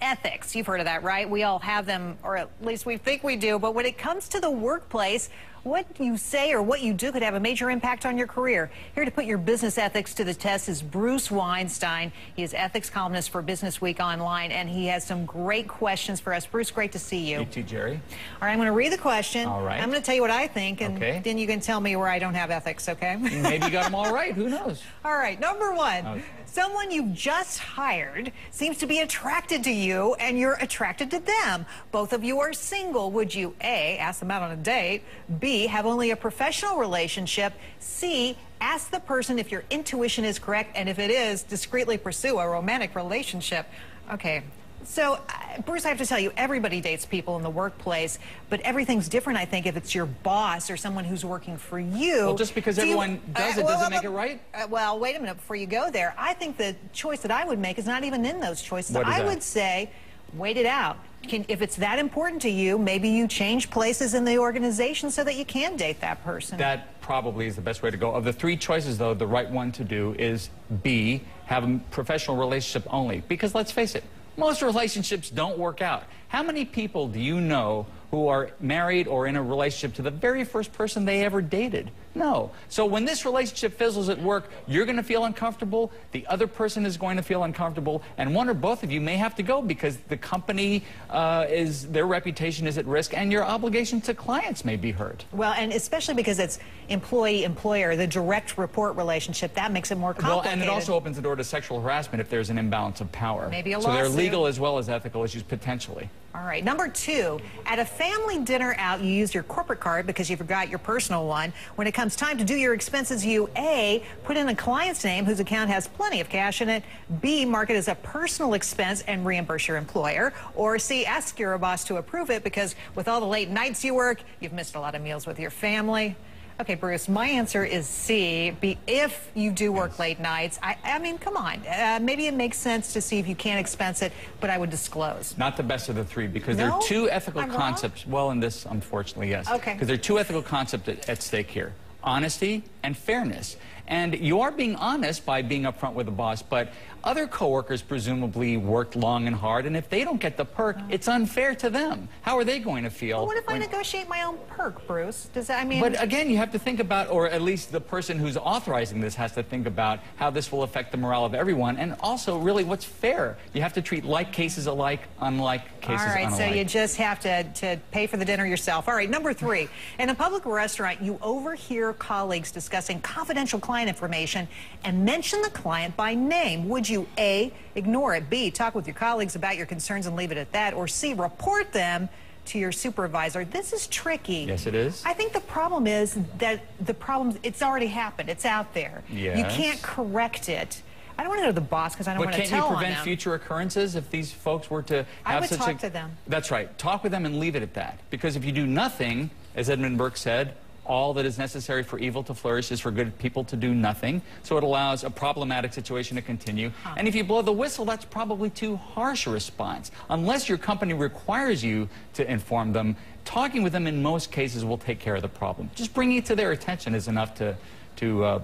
ethics. You've heard of that, right? We all have them, or at least we think we do. But when it comes to the workplace, what you say or what you do could have a major impact on your career. Here to put your business ethics to the test is Bruce Weinstein. He is ethics columnist for Business Week Online, and he has some great questions for us. Bruce, great to see you. You too, Jerry. All right, I'm going to read the question. All right. I'm going to tell you what I think, and okay. then you can tell me where I don't have ethics, okay? Maybe you got them all right. Who knows? All right, number one. Okay. Someone you've just hired seems to be attracted to you, and you're attracted to them. Both of you are single. Would you, A, ask them out on a date, B, have only a professional relationship, C, ask the person if your intuition is correct, and if it is, discreetly pursue a romantic relationship? Okay. So, Bruce, I have to tell you, everybody dates people in the workplace, but everything's different, I think, if it's your boss or someone who's working for you. Well, just because everyone does it doesn't make it right? Well, wait a minute before you go there. I think the choice that I would make is not even in those choices. I would say, wait it out. If it's that important to you, maybe you change places in the organization so that you can date that person. That probably is the best way to go. Of the three choices, though, the right one to do is B, have a professional relationship only. Because let's face it, most relationships don't work out. How many people do you know who are married or in a relationship to the very first person they ever dated? No. So when this relationship fizzles at work, you're going to feel uncomfortable, the other person is going to feel uncomfortable, and one or both of you may have to go because the company their reputation is at risk, and your obligation to clients may be hurt. Well, and especially because it's employee-employer, the direct report relationship, that makes it more complicated. Well, and it also opens the door to sexual harassment if there's an imbalance of power. Maybe a lawsuit. So there are legal as well as ethical issues potentially. All right, number two, at a family dinner out, you used your corporate card because you forgot your personal one. When it comes time to do your expenses, you A, put in a client's name whose account has plenty of cash in it, B, mark it as a personal expense and reimburse your employer, or C, ask your boss to approve it because with all the late nights you work, you've missed a lot of meals with your family. Okay, Bruce, my answer is C. If you do work late nights, I mean, come on. Maybe it makes sense to see if you can expense it, but I would disclose. Not the best of the three, because there are two ethical concepts. Well, in this, unfortunately, yes. Okay. Because there are two ethical concepts at stake here. Honesty and fairness. And you are being honest by being upfront with the boss, but other coworkers presumably worked long and hard, and if they don't get the perk, it's unfair to them. How are they going to feel? Well, what if I negotiate my own perk, Bruce? Does that mean... But again, you have to think about, or at least the person who's authorizing this has to think about how this will affect the morale of everyone, and also really what's fair. You have to treat like cases alike, unlike cases unlike. All right, so you just have to pay for the dinner yourself. All right, number three, in a public restaurant, you overhear colleagues discussing confidential client information and mention the client by name. Would you A, ignore it, B, talk with your colleagues about your concerns and leave it at that, or C, report them to your supervisor? This is tricky. Yes, it is. I think the problem is that it's already happened. It's out there. Yes. You can't correct it. I don't want to go to the boss because I don't want to tell on them. But can't you prevent future occurrences if these folks were to have such a... I would talk to them. That's right. Talk with them and leave it at that. Because if you do nothing, as Edmund Burke said, all that is necessary for evil to flourish is for good people to do nothing. So it allows a problematic situation to continue. And if you blow the whistle, that's probably too harsh a response. Unless your company requires you to inform them, talking with them in most cases will take care of the problem. Just bringing it to their attention is enough to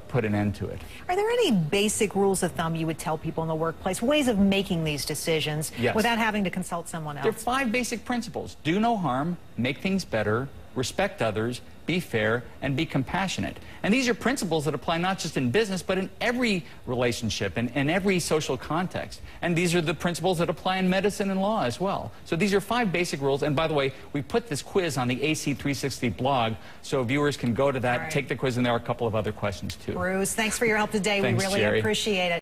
put an end to it. Are there any basic rules of thumb you would tell people in the workplace, ways of making these decisions without having to consult someone else? There are 5 basic principles. Do no harm, make things better, respect others, be fair, and be compassionate. And these are principles that apply not just in business, but in every relationship and in every social context. And these are the principles that apply in medicine and law as well. So these are 5 basic rules. And by the way, we put this quiz on the AC360 blog, so viewers can go to that, take the quiz, and there are a couple of other questions too. Bruce, thanks for your help today. Thanks, we really Jerry. appreciate it.